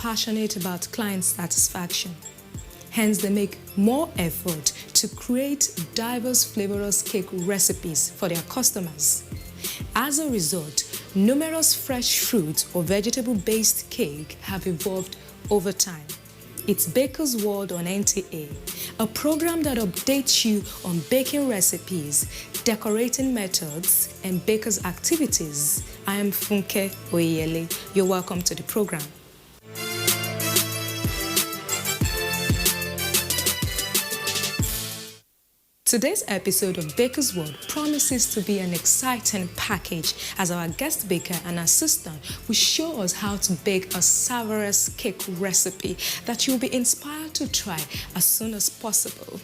passionate about client satisfaction. Hence, they make more effort to create diverse flavorous cake recipes for their customers. As a result, numerous fresh fruit or vegetable-based cake have evolved over time. It's Baker's World on NTA, a program that updates you on baking recipes, decorating methods, and bakers' activities. I am Funke Oyele. You're welcome to the program. Today's episode of Baker's World promises to be an exciting package as our guest baker and assistant will show us how to bake a savourous cake recipe that you'll be inspired to try as soon as possible.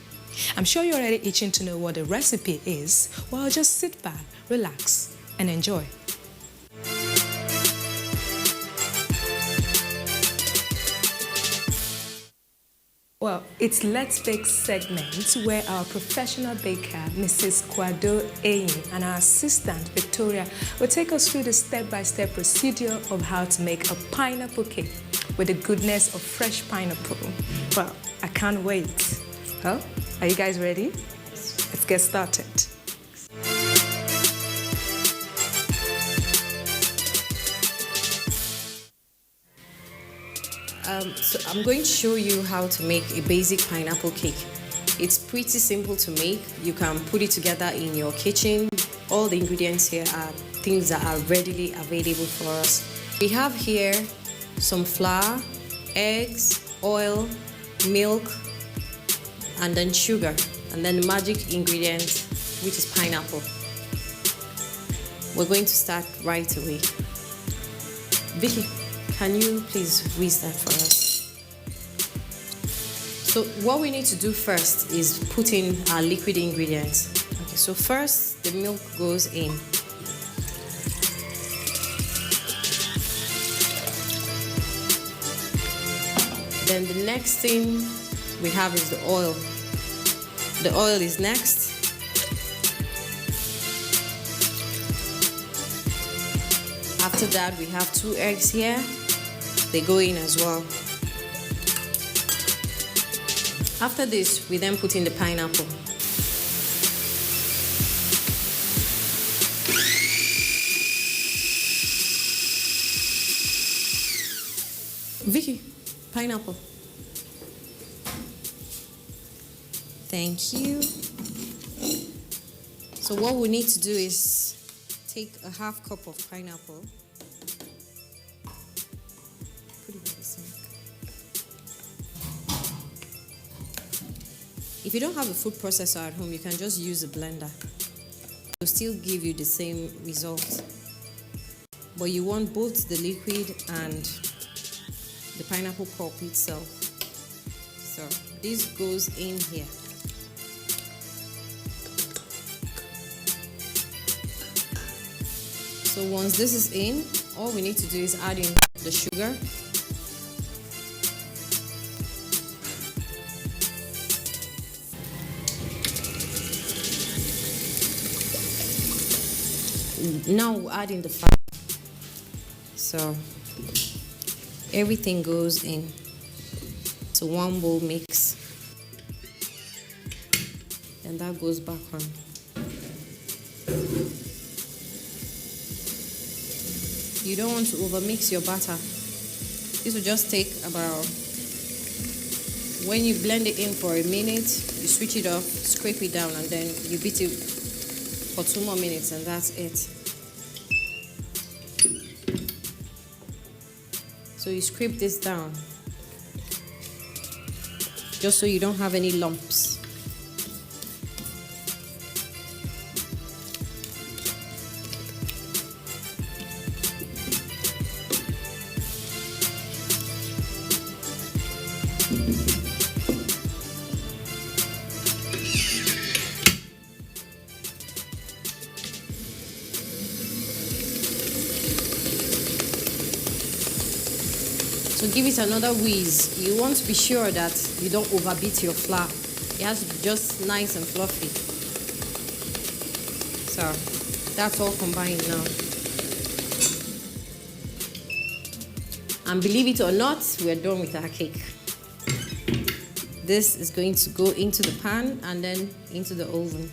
I'm sure you're already itching to know what the recipe is. Well, just sit back, relax, and enjoy. Well, it's Let's Bake segment where our professional baker, Mrs. Kwado Ayin, and our assistant, Victoria, will take us through the step-by-step procedure of how to make a pineapple cake with the goodness of fresh pineapple. Well, I can't wait. Well, are you guys ready? Let's get started. So I'm going to show you how to make a basic pineapple cake. It's pretty simple to make. You can put it together in your kitchen. All the ingredients here are things that are readily available for us. We have here some flour, eggs, oil, milk, and then sugar, and then the magic ingredient, which is pineapple. We're going to start right away. Vicky, can you please whisk that for us? So what we need to do first is put in our liquid ingredients. Okay, so first the milk goes in. Then the next thing we have is the oil. The oil is next. After that, we have 2 eggs here. They go in as well. After this, we then put in the pineapple. Vicky, pineapple. Thank you. So what we need to do is take a half cup of pineapple. Put it in the sink. If you don't have a food processor at home, you can just use a blender. It will still give you the same result. But you want both the liquid and the pineapple pulp itself. So this goes in here. So once this is in, all we need to do is add in the sugar. Now we'll add in the flour. So everything goes in. So one bowl mix. And that goes back on. You don't want to overmix your batter. This will just take about, when you blend it in for a minute, you switch it off, scrape it down, and then you beat it for 2 more minutes, and that's it. So you scrape this down, just so you don't have any lumps. So give it another whiz. You want to be sure that you don't overbeat your flour. It has to be just nice and fluffy. So that's all combined now. And believe it or not, we're done with our cake. This is going to go into the pan and then into the oven.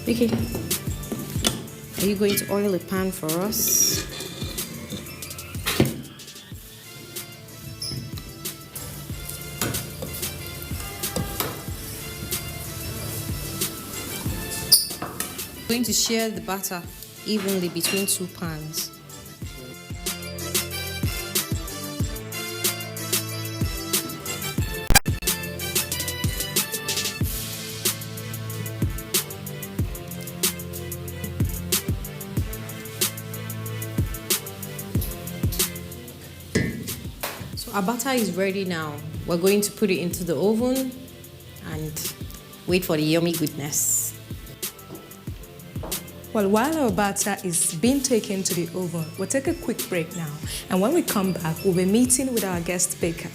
Vicky, are you going to oil a pan for us? Going to share the batter evenly between 2 pans. So our batter is ready now. We're going to put it into the oven and wait for the yummy goodness. Well, while our batter is being taken to the oven, we'll take a quick break now. And when we come back, we'll be meeting with our guest baker.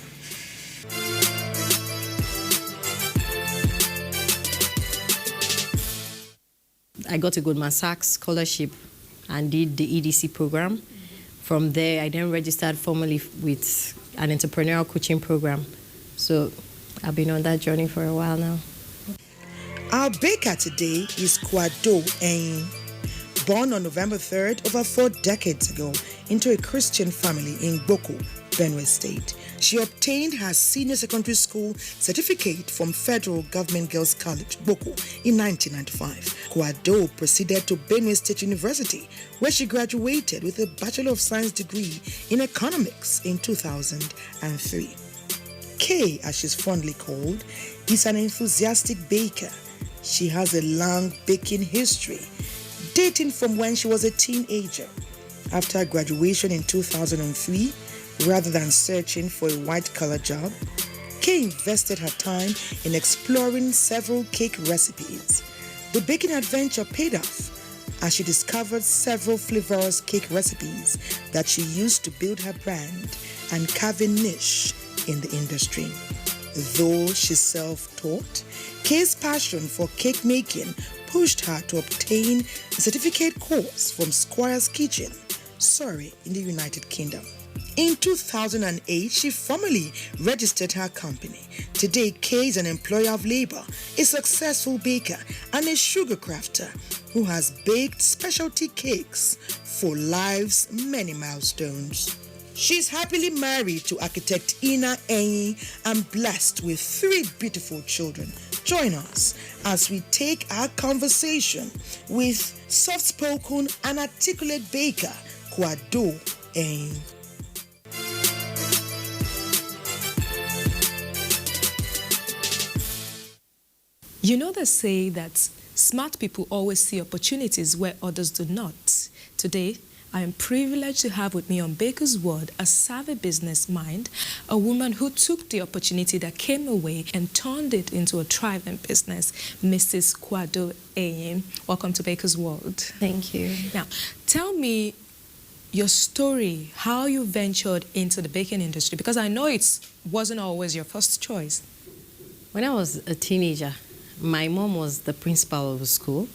I got a Goldman Sachs scholarship and did the EDC program. From there, I then registered formally with an entrepreneurial coaching program. So I've been on that journey for a while now. Our baker today is Kwado Eyin. Born on November 3rd, over 4 decades ago, into a Christian family in Boko, Benue State. She obtained her senior secondary school certificate from Federal Government Girls College, Boko, in 1995. Kwado proceeded to Benue State University, where she graduated with a Bachelor of Science degree in economics in 2003. Kay, as she's fondly called, is an enthusiastic baker. She has a long baking history, dating from when she was a teenager. After graduation in 2003, rather than searching for a white-collar job, Kay invested her time in exploring several cake recipes. The baking adventure paid off as she discovered several flavorous cake recipes that she used to build her brand and carve a niche in the industry. Though she's self-taught, Kay's passion for cake making pushed her to obtain a certificate course from Squire's Kitchen, Surrey, in the United Kingdom. In 2008, she formally registered her company. Today, Kay is an employer of labor, a successful baker, and a sugar crafter who has baked specialty cakes for life's many milestones. She's happily married to architect Ina Eyin and blessed with 3 beautiful children. Join us as we take our conversation with soft-spoken and articulate baker Kwado Eyin. You know, they say that smart people always see opportunities where others do not. Today, I am privileged to have with me on Baker's World a savvy business mind, a woman who took the opportunity that came her way and turned it into a thriving business, Mrs. Kwado Eyin. Welcome to Baker's World. Thank you. Now, tell me your story, how you ventured into the baking industry, because I know it wasn't always your first choice. When I was a teenager, my mom was the principal of the school.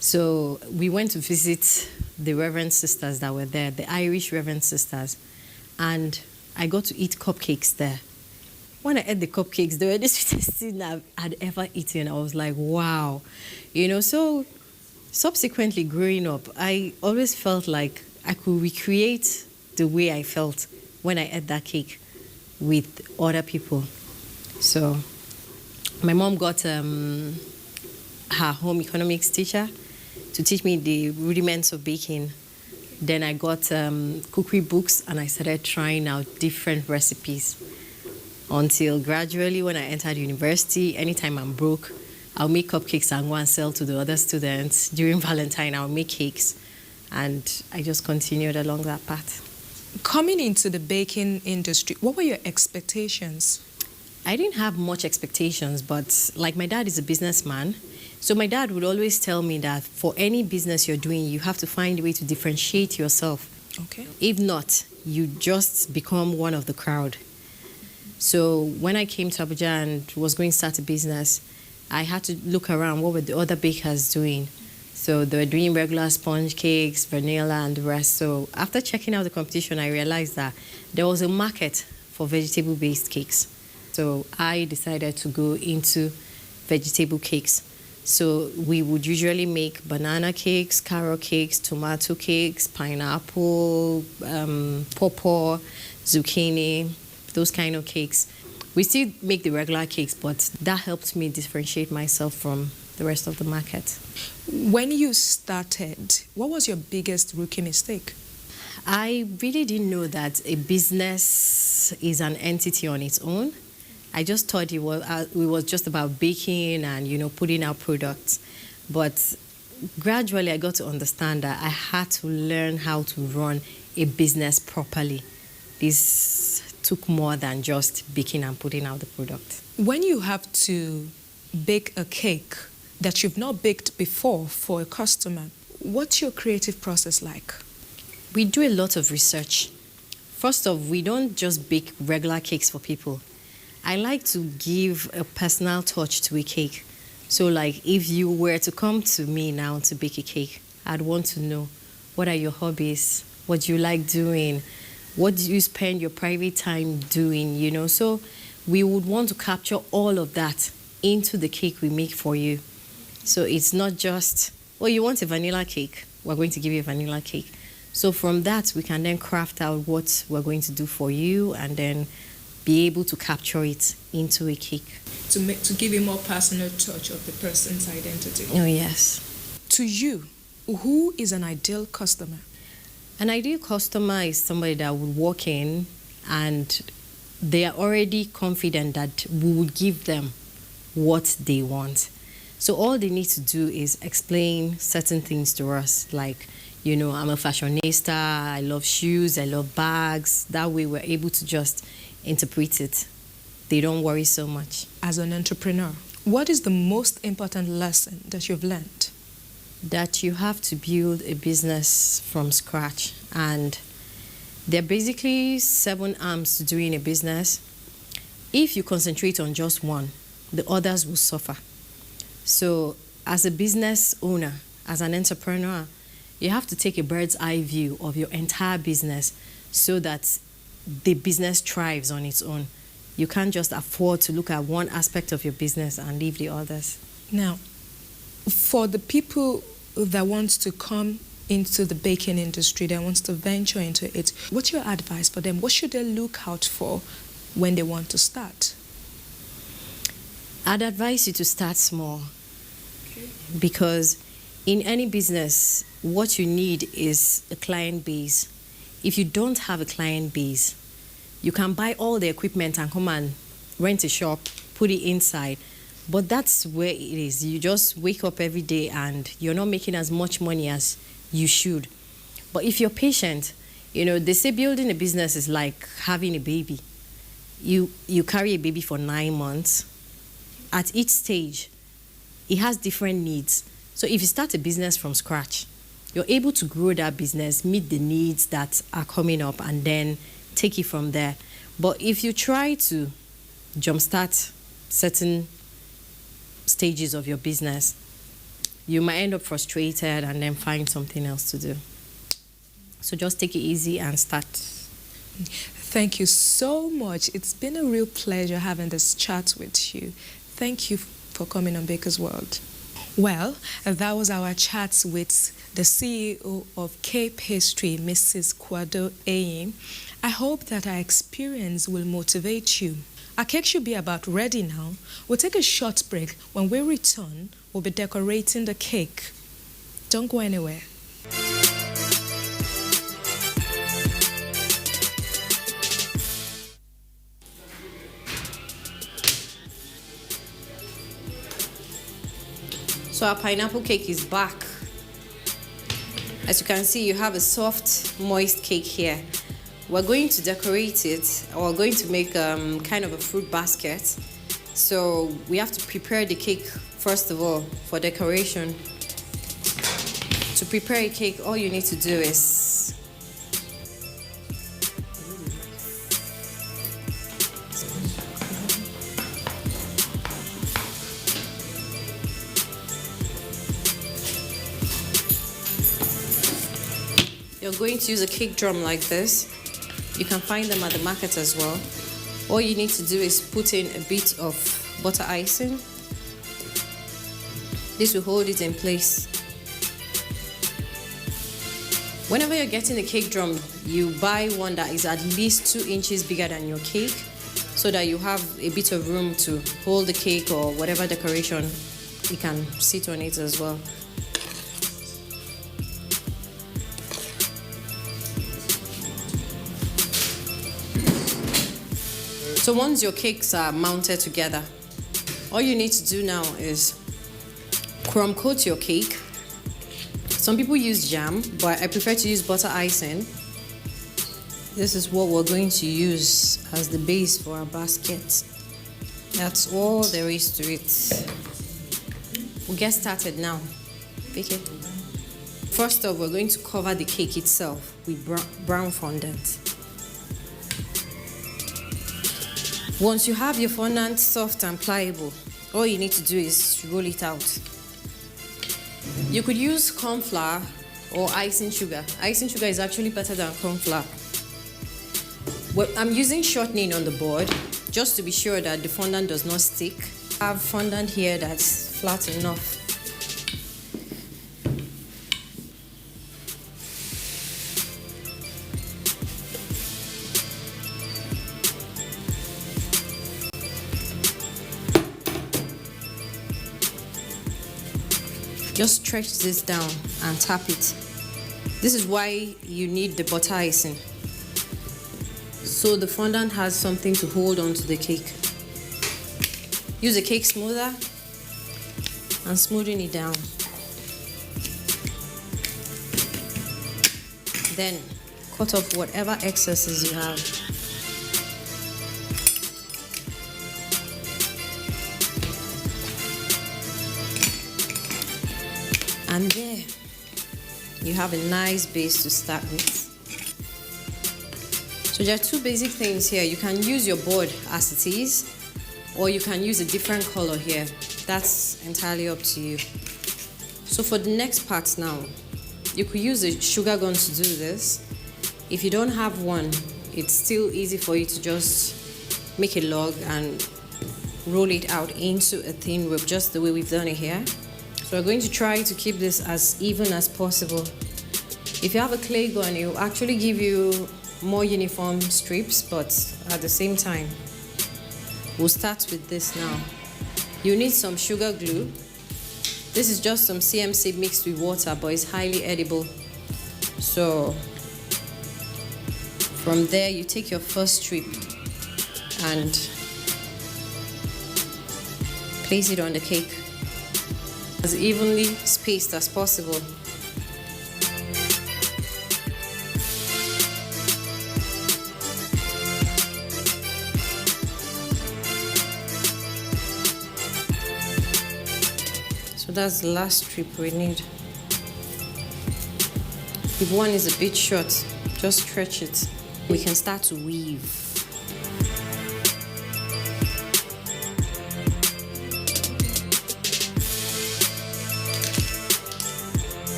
So we went to visit the Reverend Sisters that were there, the Irish Reverend Sisters, and I got to eat cupcakes there. When I ate the cupcakes, they were the sweetest thing I'd ever eaten. I was like, wow. You know, so subsequently growing up, I always felt like I could recreate the way I felt when I ate that cake with other people. So my mom got her home economics teacher to teach me the rudiments of baking. Then I got cookery books and I started trying out different recipes until gradually when I entered university, anytime I'm broke, I'll make cupcakes and go and sell to the other students. During Valentine, I'll make cakes. And I just continued along that path. Coming into the baking industry, what were your expectations? I didn't have much expectations, but like my dad is a businessman, so my dad would always tell me that for any business you're doing, you have to find a way to differentiate yourself. Okay. If not, you just become one of the crowd. So when I came to Abuja and was going to start a business, I had to look around what were the other bakers doing. So they were doing regular sponge cakes, vanilla, and the rest. So after checking out the competition, I realized that there was a market for vegetable-based cakes. So I decided to go into vegetable cakes. So we would usually make banana cakes, carrot cakes, tomato cakes, pineapple, pawpaw, zucchini, those kind of cakes. We still make the regular cakes, but that helped me differentiate myself from the rest of the market. When you started, what was your biggest rookie mistake? I really didn't know that a business is an entity on its own. I just thought it was just about baking and, putting out products. But gradually I got to understand that I had to learn how to run a business properly. This took more than just baking and putting out the product. When you have to bake a cake that you've not baked before for a customer, what's your creative process like? We do a lot of research. First off, we don't just bake regular cakes for people. I like to give a personal touch to a cake. So like if you were to come to me now to bake a cake, I'd want to know, what are your hobbies? What do you like doing? What do you spend your private time doing, So we would want to capture all of that into the cake we make for you. So it's not just, you want a vanilla cake? We're going to give you a vanilla cake. So from that, we can then craft out what we're going to do for you and then be able to capture it into a cake. To give a more personal touch of the person's identity. Oh, yes. To you, who is an ideal customer? An ideal customer is somebody that would walk in and they are already confident that we would give them what they want. So all they need to do is explain certain things to us, like, I'm a fashionista, I love shoes, I love bags. That way we're able to just interpret it. They don't worry so much. As an entrepreneur, what is the most important lesson that you've learned? That you have to build a business from scratch. And there are basically 7 arms to doing a business. If you concentrate on just one, the others will suffer. So as a business owner, as an entrepreneur, you have to take a bird's eye view of your entire business so that the business thrives on its own. You can't just afford to look at one aspect of your business and leave the others. Now, for the people that want to come into the baking industry, that wants to venture into it, what's your advice for them? What should they look out for when they want to start? I'd advise you to start small. Because in any business, what you need is a client base. If you don't have a client base, you can buy all the equipment and come and rent a shop, put it inside. But that's where it is. You just wake up every day and you're not making as much money as you should. But if you're patient, they say building a business is like having a baby. You carry a baby for 9 months. At each stage, it has different needs. So if you start a business from scratch, you're able to grow that business, meet the needs that are coming up, and then take it from there. But if you try to jumpstart certain stages of your business, you might end up frustrated and then find something else to do. So just take it easy and start. Thank you so much. It's been a real pleasure having this chat with you. Thank you for coming on Baker's World. Well, that was our chat with the CEO of Cape History, Mrs. Kwado Eyin. I hope that our experience will motivate you. Our cake should be about ready now. We'll take a short break. When we return, we'll be decorating the cake. Don't go anywhere. So our pineapple cake is back. As you can see, you have a soft, moist cake here. We're going to decorate it, or we're going to make kind of a fruit basket. So we have to prepare the cake first of all for decoration. To prepare a cake, all you need to do is you're going to use a cake drum like this. You can find them at the market as well. All you need to do is put in a bit of butter icing. This will hold it in place. Whenever you're getting a cake drum, you buy one that is at least 2 inches bigger than your cake, so that you have a bit of room to hold the cake or whatever decoration you can sit on it as well. So once your cakes are mounted together, all you need to do now is crumb coat your cake. Some people use jam, but I prefer to use butter icing. This is what we're going to use as the base for our basket. That's all there is to it. We'll get started now. Okay. First off, we're going to cover the cake itself with brown fondant. Once you have your fondant soft and pliable, all you need to do is roll it out. You could use corn flour or icing sugar. Icing sugar is actually better than corn flour. Well, I'm using shortening on the board just to be sure that the fondant does not stick. I have fondant here that's flat enough. Just stretch this down and tap it. This is why you need the butter icing, so the fondant has something to hold on to the cake. Use a cake smoother and smoothing it down. Then cut off whatever excesses you have. And there, you have a nice base to start with. So there are 2 basic things here. You can use your board as it is, or you can use a different color here. That's entirely up to you. So for the next part now, you could use a sugar gun to do this. If you don't have one, it's still easy for you to just make a log and roll it out into a thin rope, just the way we've done it here. So we're going to try to keep this as even as possible. If you have a clay gun, it will actually give you more uniform strips, but at the same time, we'll start with this now. You need some sugar glue. This is just some CMC mixed with water, but it's highly edible. So from there, you take your first strip and place it on the cake as evenly spaced as possible. So that's the last strip we need. If one is a bit short, just stretch it. We can start to weave.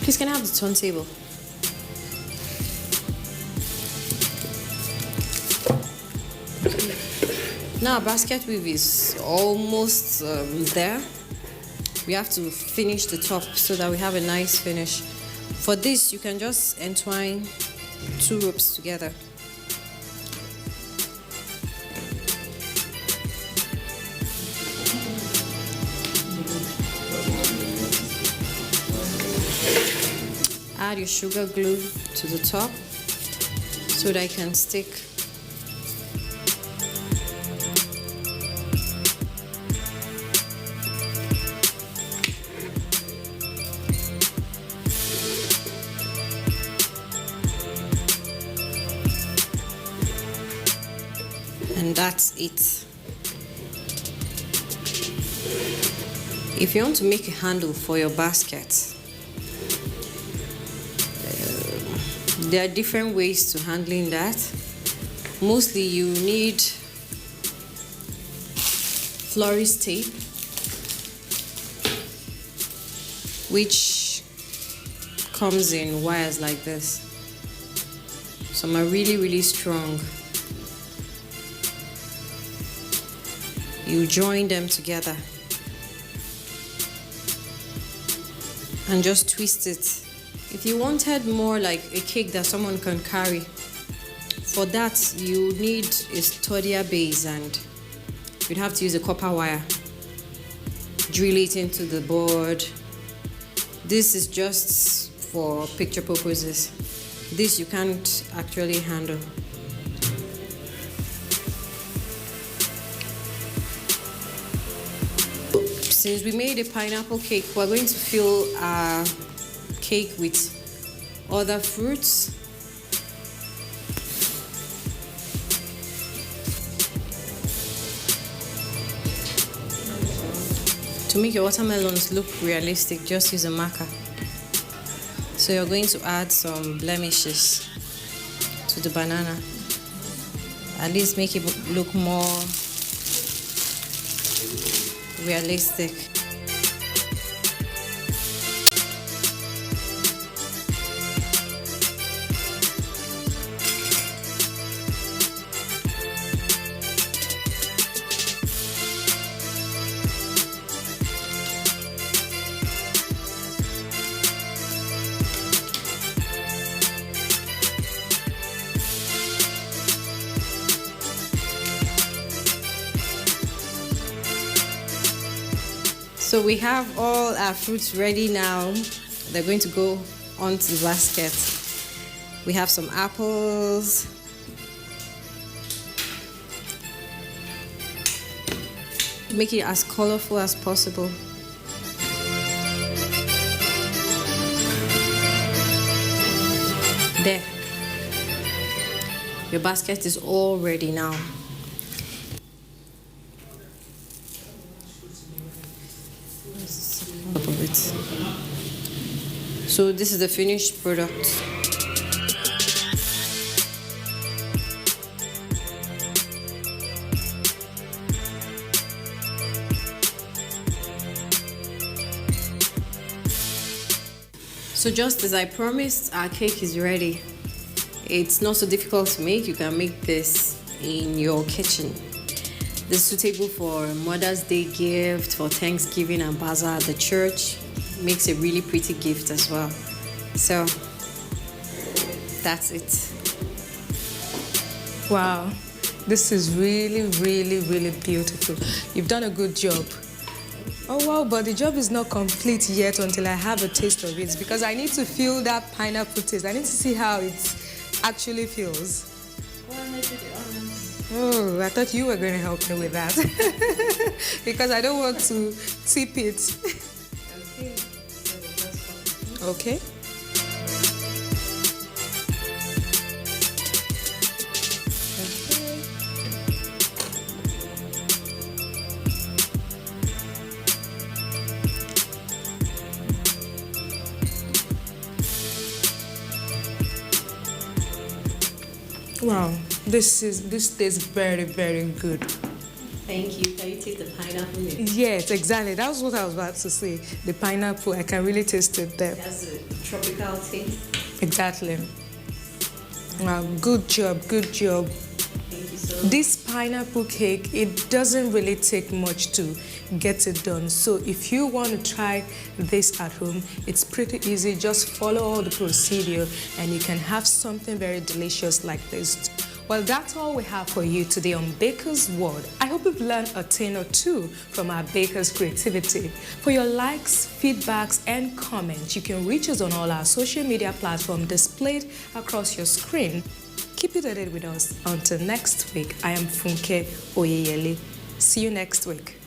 Please, can I have the turntable? Now our basket weave is almost there. We have to finish the top so that we have a nice finish. For this, you can just entwine 2 ropes together. Add your sugar glue to the top so that it can stick. And that's it. If you want to make a handle for your basket, there are different ways to handling that. Mostly you need florist tape. which comes in wires like this. Some are really, really strong. You join them together and just twist it. If you wanted more like a cake that someone can carry, for that you need a sturdier base, and you'd have to use a copper wire. Drill it into the board. This is just for picture purposes. This you can't actually handle. Since we made a pineapple cake, we're going to fill our cake with other fruits. To make your watermelons look realistic, just use a marker. So you're going to add some blemishes to the banana. At least make it look more realistic. So we have all our fruits ready now. They're going to go onto the basket. We have some apples. Make it as colorful as possible. There. Your basket is all ready now. Of it. So this is the finished product. So just as I promised, our cake is ready. It's not so difficult to make. You can make this in your kitchen. This is suitable for Mother's Day gift, for Thanksgiving and bazaar at the church. Makes a really pretty gift as well. So that's it. Wow, this is really, really, really beautiful. You've done a good job. Oh wow, but the job is not complete yet until I have a taste of it, because I need to feel that pineapple taste. I need to see how it actually feels. Oh, I thought you were going to help me with that. Because I don't want to tip it. Okay. Wow, this tastes very, very good. Thank you. Can you taste the pineapple? Yes, exactly. That was what I was about to say. The pineapple, I can really taste it there. It has a tropical taste. Exactly. Wow, good job, good job. Thank you so much. This pineapple cake, it doesn't really take much to get it done. So if you want to try this at home, it's pretty easy. Just follow all the procedure and you can have something very delicious like this. Well, that's all we have for you today on Baker's World. I hope you've learned a thing or two from our baker's creativity. For your likes, feedbacks, and comments, you can reach us on all our social media platforms displayed across your screen. Keep it at it with us. Until next week, I am Funke Oyeyele. See you next week.